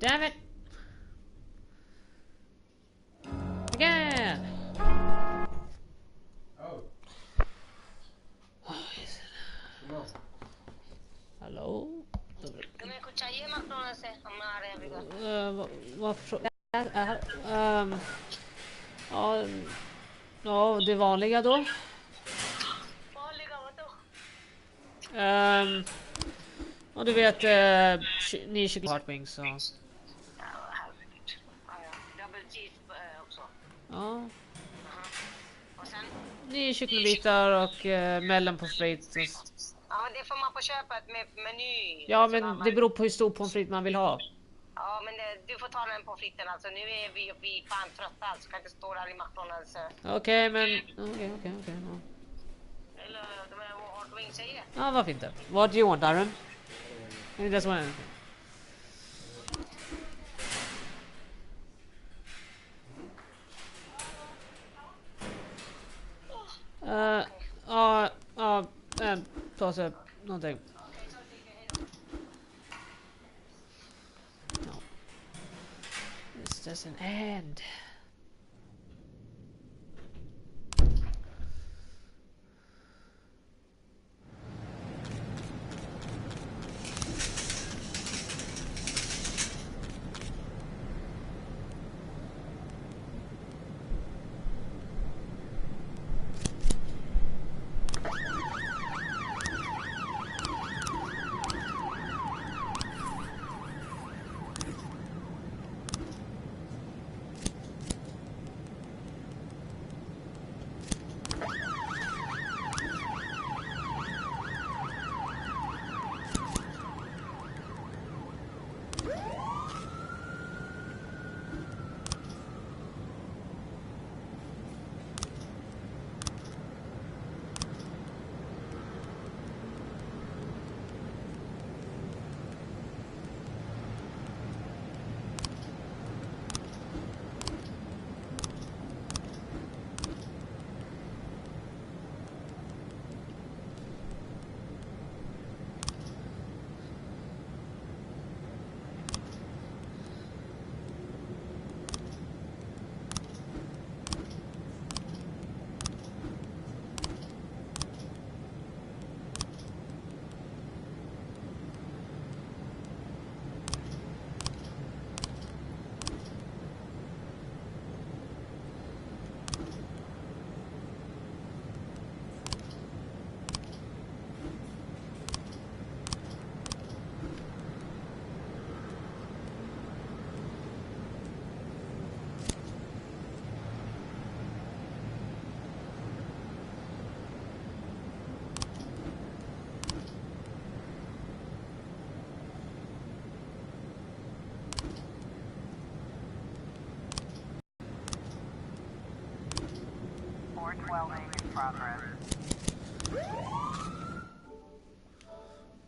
Damn it! Again! Hallå? Vad frågar ja, ja, det vanliga då. Och du vet, ni kyckling hot wings så. Double cheese också. Ja, Och sen, ni kycklingbitar och mellan pommes frites. ja men det får man på köpet med meny. Ja, men det beror på hur stor pommes frites man vill ha. Ja men du får ta den på fritten alltså. Nu är vi fan trötta alltså. Kan inte stå där i McDonalds. Okej, men okej. Ja. Eller de här hot wings säger. Ja, varför inte? What do you want, Darren? That's one. Ta sig någonting. No. This doesn't end.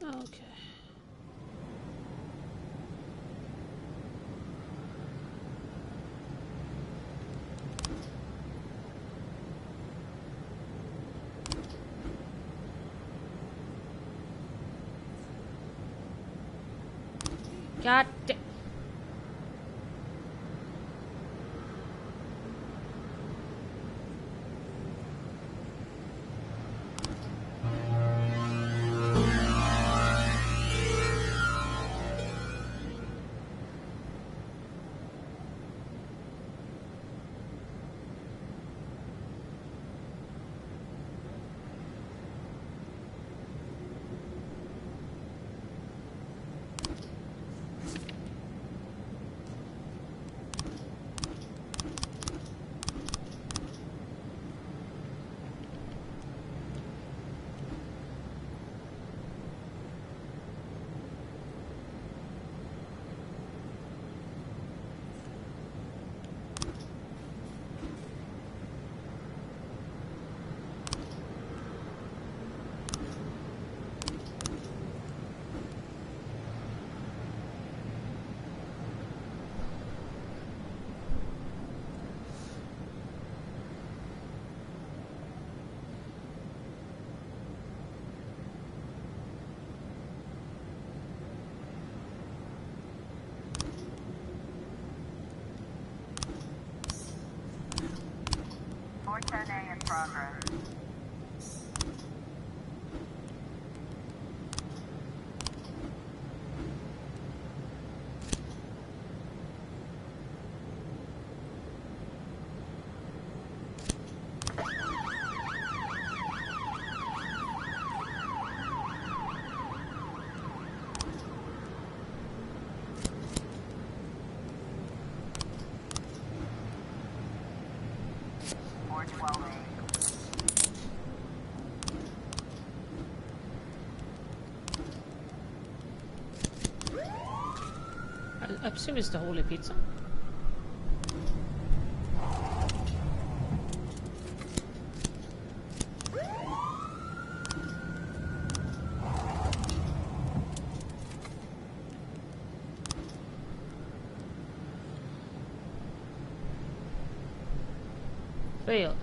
Okay. God damn. 10A in progress. I presume it's the Holy Pizza. Fail.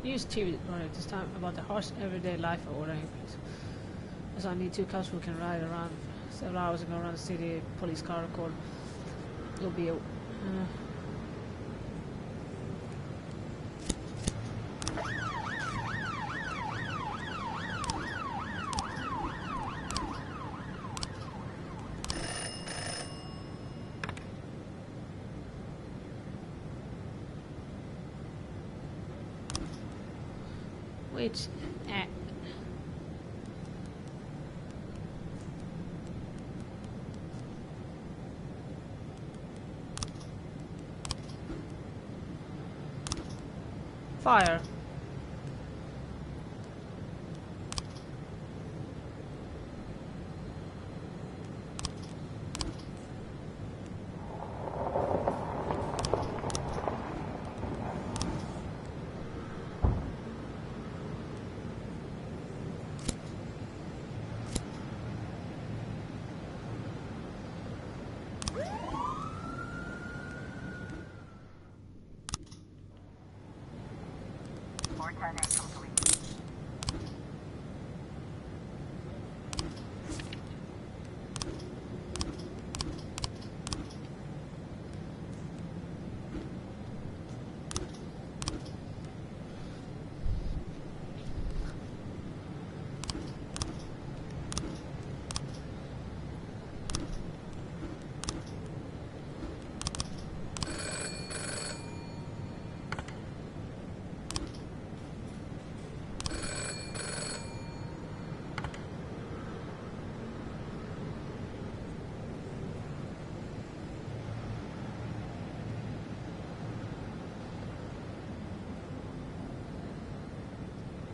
Use TV product this time about the harsh everyday life of ordinary police. As I need two cops who can ride around several hours and go around the city, police car record. It'll be a which fire.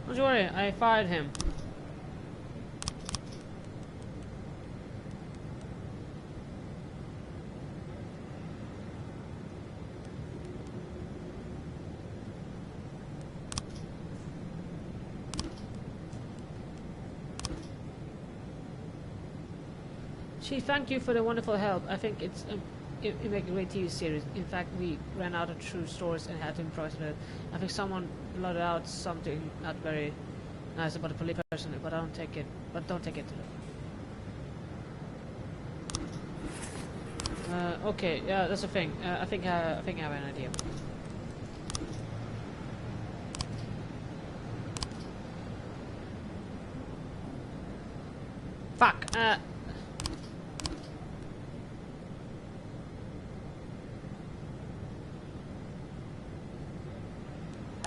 Don't worry, I fired him. Chief, thank you for the wonderful help. I think it makes a great TV series. In fact, we ran out of true stories and had to improvise it. I think someone blotted out something not very nice about the police person, but I don't take it. But don't take it to them. Okay, yeah, that's the thing. I think I have an idea. Fuck.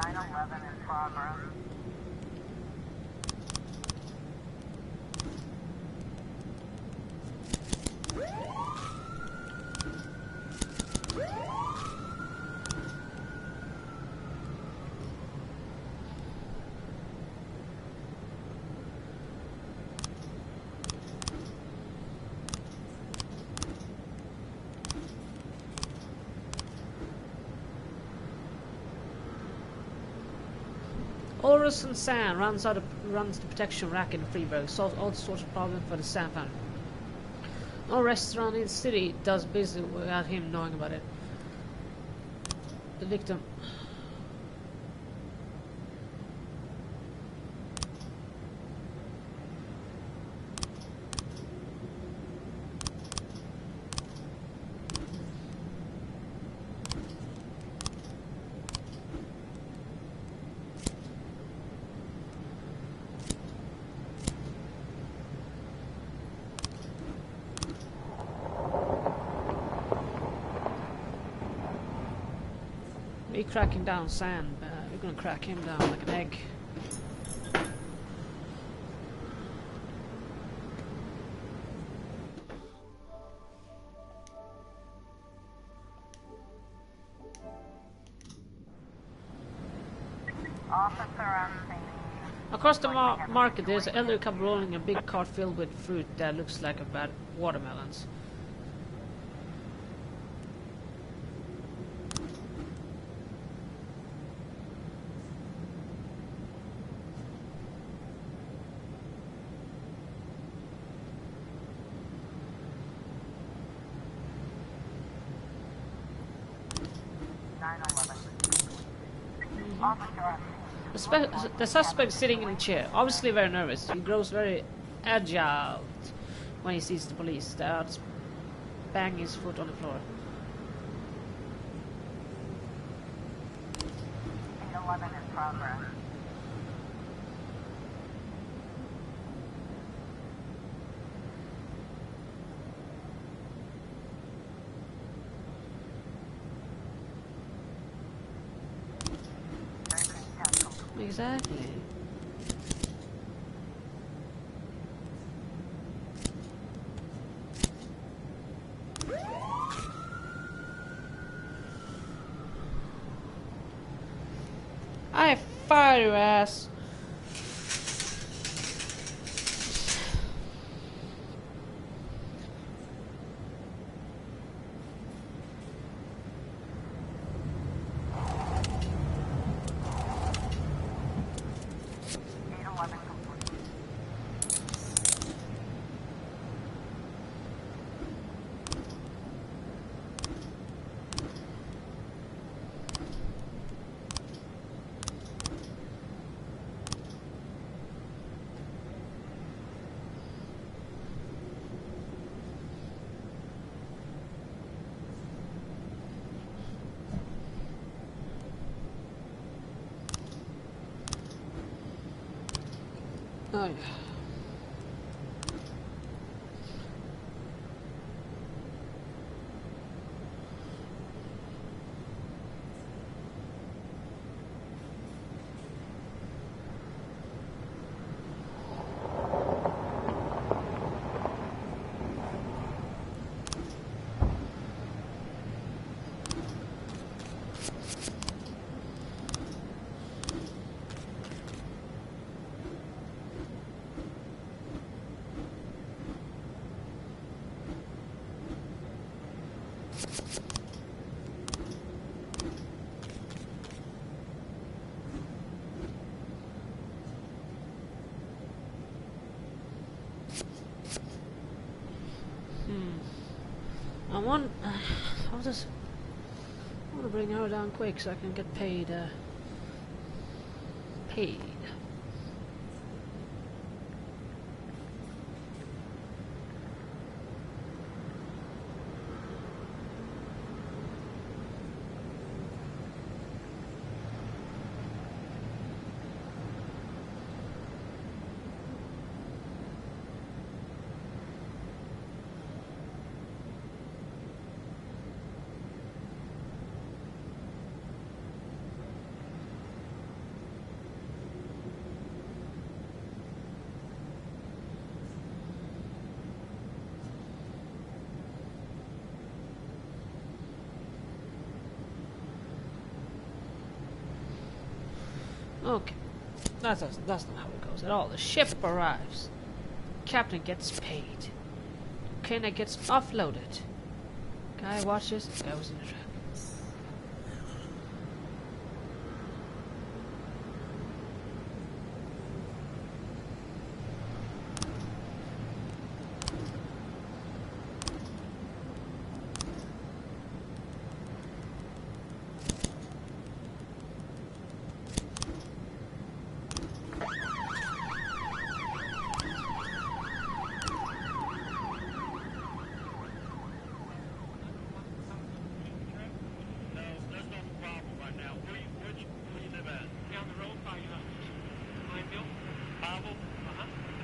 911 in progress. Orison Sand runs the protection rack in Freeburg, solves all sorts of problems for the Sand family. No restaurant in the city does business without him knowing about it. The victim. We're cracking down Sam. We're gonna crack him down like an egg. Officer on scene. Across the market, there's an elderly couple rolling a big cart filled with fruit that looks like a bad watermelons. The suspect is sitting in a chair, obviously very nervous. He grows very agile when he sees the police. Starts banging his foot on the floor. 811 in progress. Exactly. I fire your ass. Oh yeah. I want to bring her down quick so I can get paid. Paid. Okay, that's not how it goes at all. The ship arrives. Captain gets paid. Kenna gets offloaded. Guy watches. Guy was in the trap.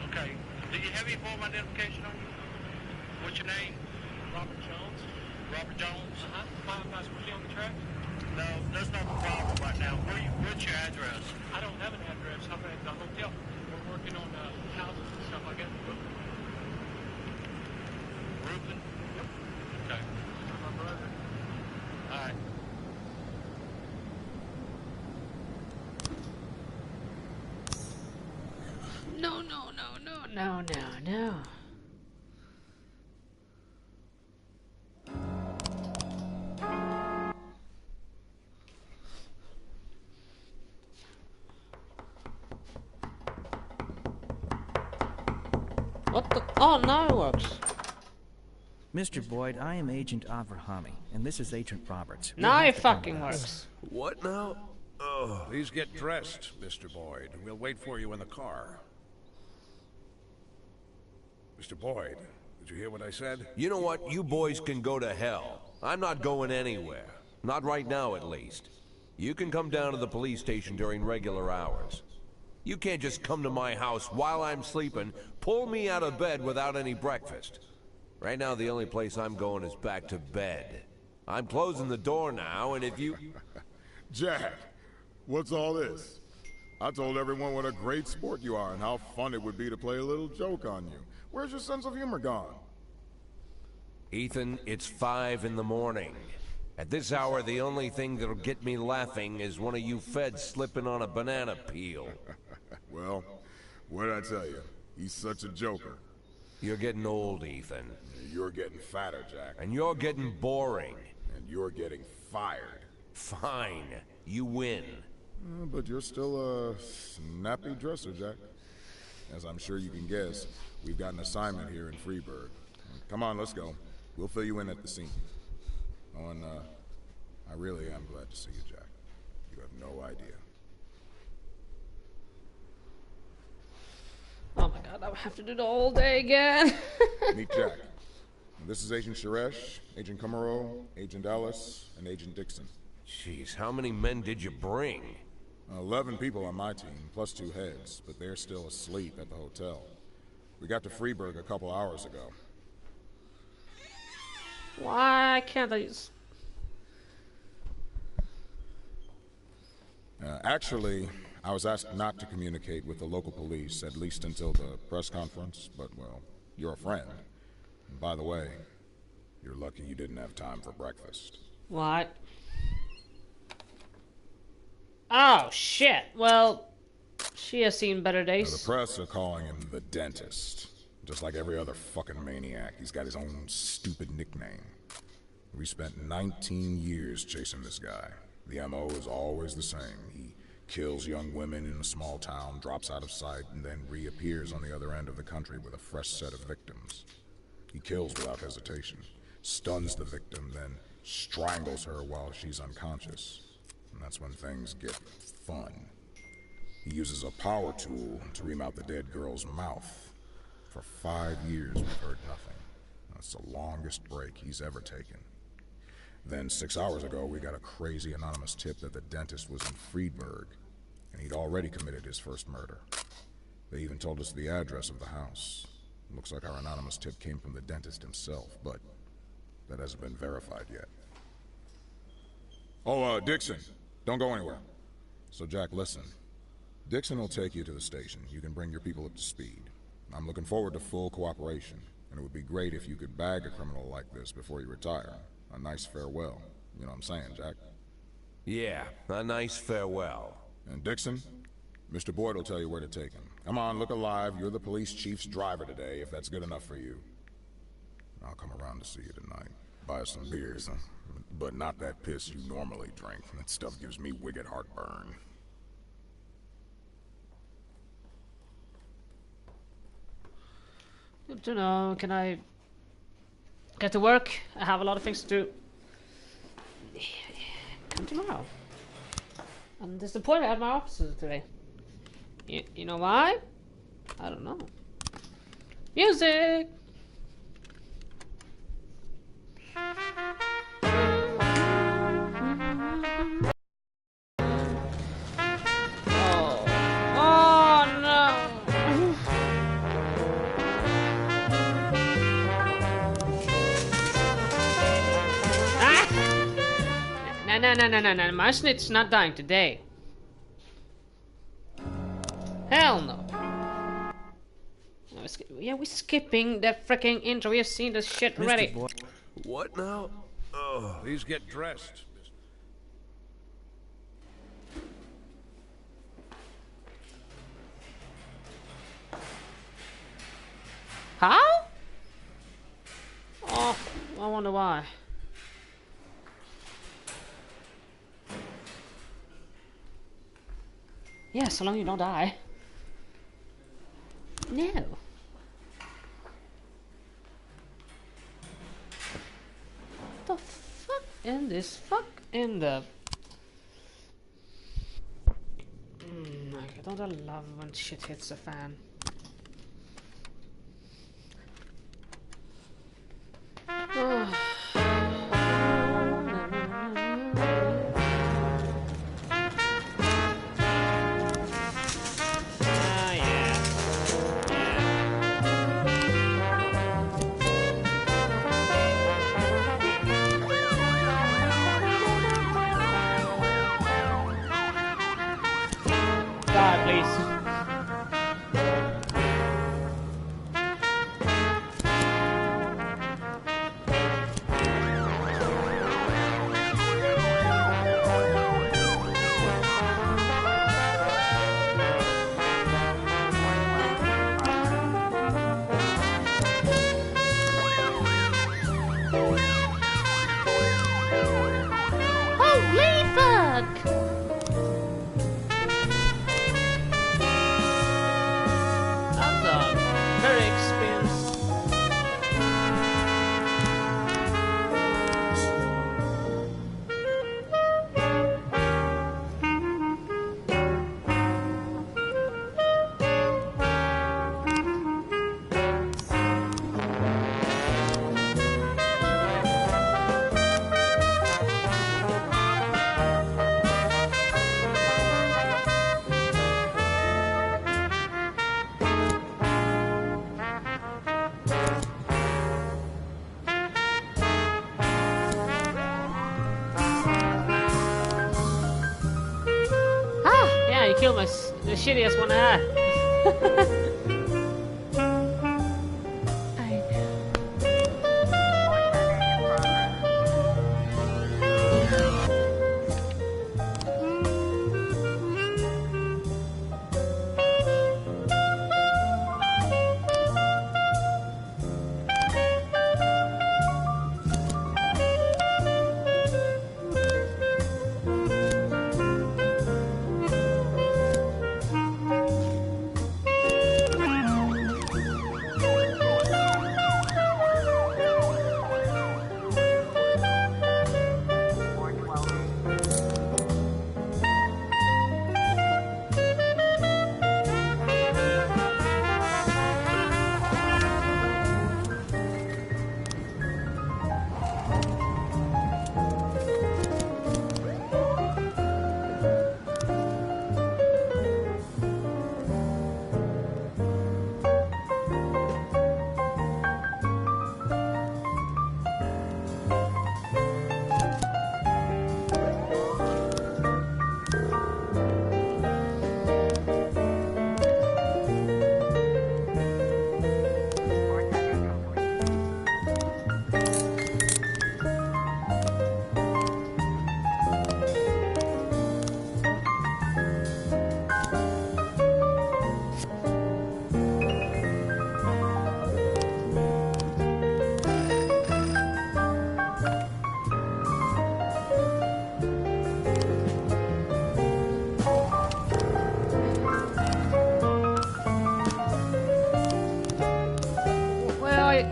Okay. Do you have any form of identification on you? What's your name? Robert Jones. Robert Jones? Five guys quickly on the track. No, that's not the No, no, no. What the? Oh, now it works. Mr. Boyd, I am Agent Avrahami, and this is Agent Roberts. Now it fucking works. What now? Oh, Please get dressed, Mr. Boyd. We'll wait for you in the car. Mr. Boyd, did you hear what I said? you know what? You boys can go to hell. I'm not going anywhere. Not right now, at least. You can come down to the police station during regular hours. You can't just come to my house while I'm sleeping, pull me out of bed without any breakfast. Right now, the only place I'm going is back to bed. I'm closing the door now, and if you... Jack, what's all this? I told everyone what a great sport you are and how fun it would be to play a little joke on you. Where's your sense of humor gone? Ethan, it's 5 in the morning. At this hour, the only thing that'll get me laughing is one of you feds slipping on a banana peel. Well, what did I tell you? He's such a joker. You're getting old, Ethan. You're getting fatter, Jack. And you're getting boring. And you're getting fired. Fine. You win. But you're still a snappy dresser, Jack. As I'm sure you can guess, we've got an assignment here in Freeburg. Come on, let's go. We'll fill you in at the scene. Oh, and I really am glad to see you, Jack. You have no idea. Oh my god, I have to do the whole day again. Meet Jack. This is Agent Suresh, Agent Kumaro, Agent Ellis, and Agent Dixon. Jeez, how many men did you bring? 11 people on my team, plus 2 heads, but they're still asleep at the hotel. We got to Freeburg a couple hours ago. Why can't I use... Actually, I was asked not to communicate with the local police, at least until the press conference, but, well, you're a friend. And by the way, you're lucky you didn't have time for breakfast. What? Oh, shit. Well, she has seen better days. The press are calling him the Dentist. Just like every other fucking maniac, he's got his own stupid nickname. We spent 19 years chasing this guy. The MO is always the same. He kills young women in a small town, drops out of sight, and then reappears on the other end of the country with a fresh set of victims. He kills without hesitation, stuns the victim, then strangles her while she's unconscious. And that's when things get fun. He uses a power tool to ream out the dead girl's mouth. For 5 years, we've heard nothing. That's the longest break he's ever taken. Then 6 hours ago, we got a crazy anonymous tip that the dentist was in Freeburg, and he'd already committed his first murder. They even told us the address of the house. Looks like our anonymous tip came from the dentist himself, but that hasn't been verified yet. Oh, Dixon, don't go anywhere. So, Jack, listen. Dixon will take you to the station. You can bring your people up to speed. I'm looking forward to full cooperation, and it would be great if you could bag a criminal like this before you retire. A nice farewell. You know what I'm saying, Jack? Yeah, a nice farewell. And Dixon, Mr. Boyd will tell you where to take him. Come on, look alive. You're the police chief's driver today, if that's good enough for you. I'll come around to see you tonight. Buy us some beers, huh? But not that piss you normally drink. That stuff gives me wicked heartburn. Good to know. Can I get to work? I have a lot of things to do. Come tomorrow. I'm disappointed at my offices today. You know why? I don't know. Music! No, my snit's not dying today. Hell no. Yeah, we're skipping the freaking intro. We have seen this shit already. What now? Oh. Please get dressed. How? Oh, I wonder why. Yeah, so long you don't die. No. The fuck in this? Fuck in the. Okay, don't I love when shit hits the fan? God, please. Holy fuck! That's a very expensive. Yeah, you killed the shittiest one I had. I know.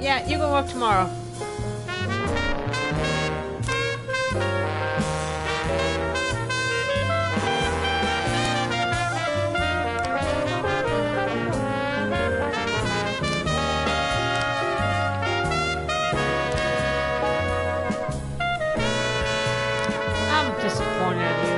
Yeah, you can work tomorrow. I'm disappointed at you.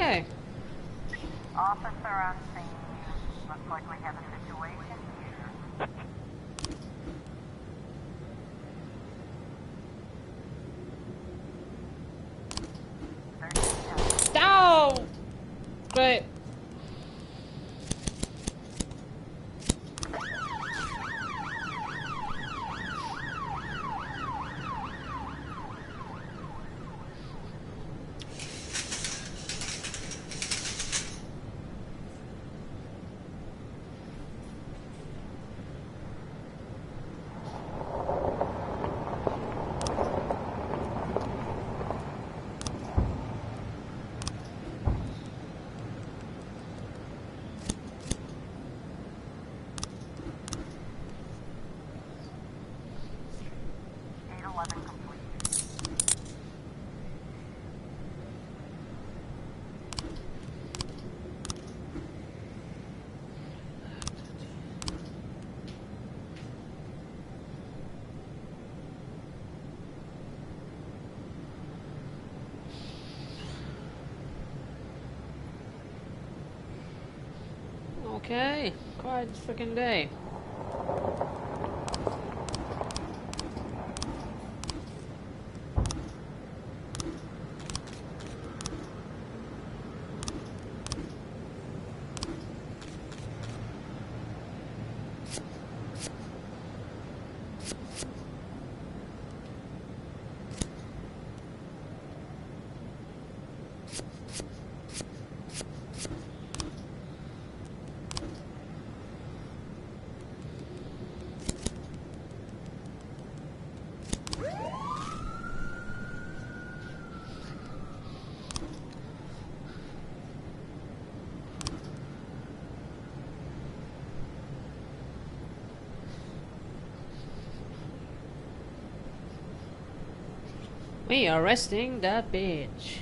Okay. Officer on scene. Looks like we have a situation here. Down! Great. Okay, quite a freaking day. We are arresting that bitch.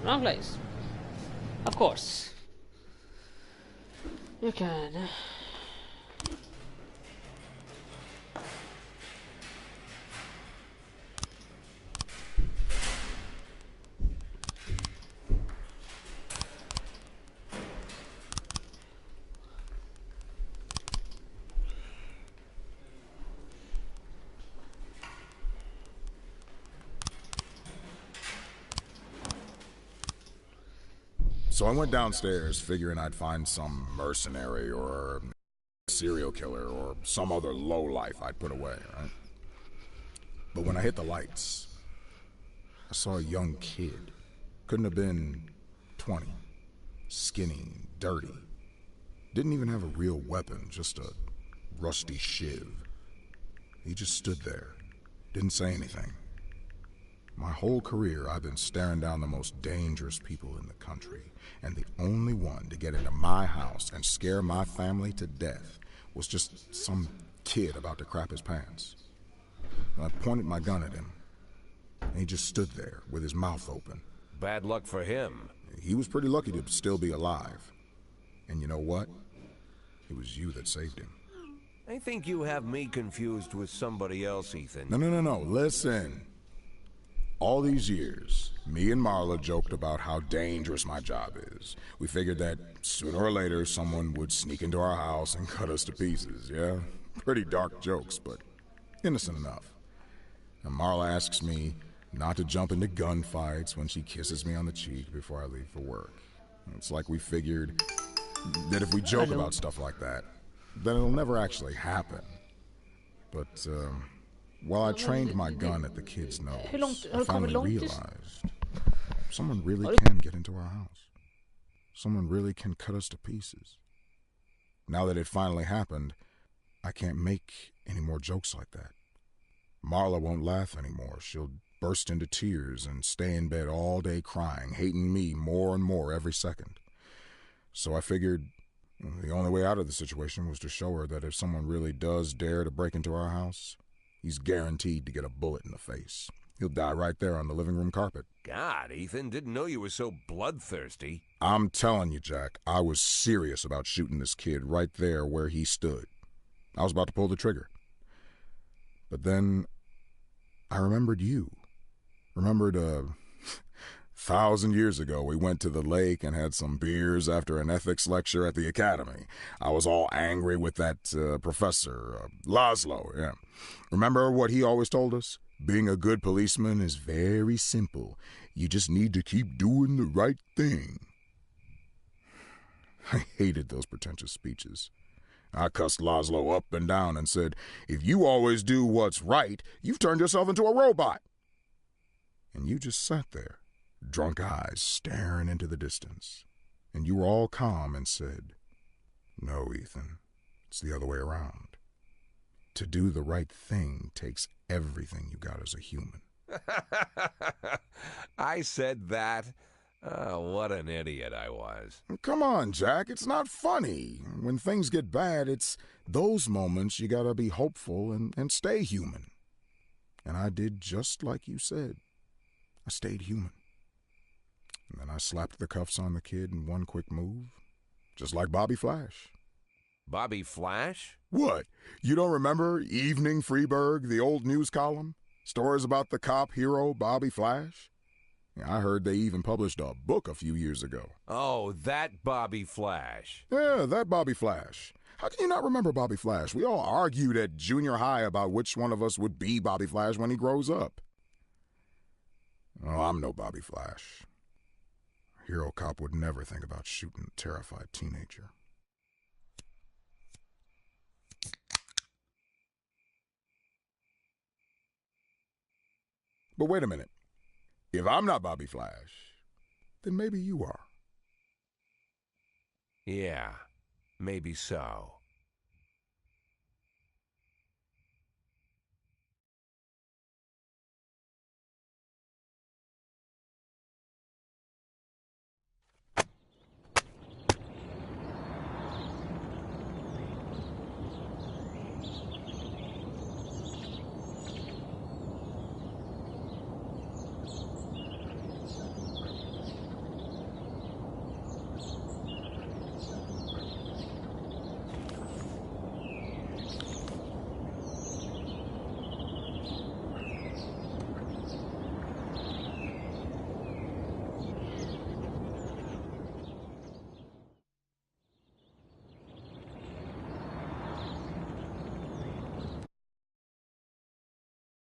Wrong place. Of course. You can. So I went downstairs figuring I'd find some mercenary or serial killer or some other lowlife I'd put away, right? But when I hit the lights, I saw a young kid. Couldn't have been 20. Skinny, dirty. Didn't even have a real weapon, just a rusty shiv. He just stood there, didn't say anything. My whole career, I've been staring down the most dangerous people in the country, and the only one to get into my house and scare my family to death was just some kid about to crap his pants. I pointed my gun at him, and he just stood there with his mouth open. Bad luck for him. He was pretty lucky to still be alive. And you know what? It was you that saved him. I think you have me confused with somebody else, Ethan. No. Listen. All these years, me and Marla joked about how dangerous my job is. We figured that sooner or later someone would sneak into our house and cut us to pieces, yeah? Pretty dark jokes, but innocent enough. And Marla asks me not to jump into gunfights when she kisses me on the cheek before I leave for work. It's like we figured that if we joke about stuff like that, then it'll never actually happen. But, while I trained my gun at the kid's nose, I finally realized someone really can get into our house. Someone really can cut us to pieces. Now that it finally happened, I can't make any more jokes like that. Marla won't laugh anymore. She'll burst into tears and stay in bed all day crying, hating me more and more every second. So I figured the only way out of the situation was to show her that if someone really does dare to break into our house, he's guaranteed to get a bullet in the face. He'll die right there on the living room carpet. God, Ethan, didn't know you were so bloodthirsty. I'm telling you, Jack, I was serious about shooting this kid right there where he stood. I was about to pull the trigger. But then I remembered you. Remembered 1,000 years ago, we went to the lake and had some beers after an ethics lecture at the academy. I was all angry with that professor, Laszlo, yeah. Remember what he always told us? Being a good policeman is very simple. You just need to keep doing the right thing. I hated those pretentious speeches. I cussed Laszlo up and down and said, if you always do what's right, you've turned yourself into a robot. And you just sat there, drunk eyes staring into the distance. And you were all calm and said, no, Ethan, it's the other way around. To do the right thing takes everything you got as a human. I said that? Oh, what an idiot I was. Come on, Jack, it's not funny. When things get bad, it's those moments you gotta be hopeful and stay human. And I did just like you said. I stayed human. And then I slapped the cuffs on the kid in one quick move, just like Bobby Flash. Bobby Flash? What? You don't remember Evening Freeburg, the old news column? Stories about the cop hero Bobby Flash? I heard they even published a book a few years ago. Oh, that Bobby Flash. Yeah, that Bobby Flash. How can you not remember Bobby Flash? We all argued at junior high about which one of us would be Bobby Flash when he grows up. Oh, I'm no Bobby Flash. A hero cop would never think about shooting a terrified teenager. But wait a minute. If I'm not Bobby Flash, then maybe you are. Yeah, maybe so.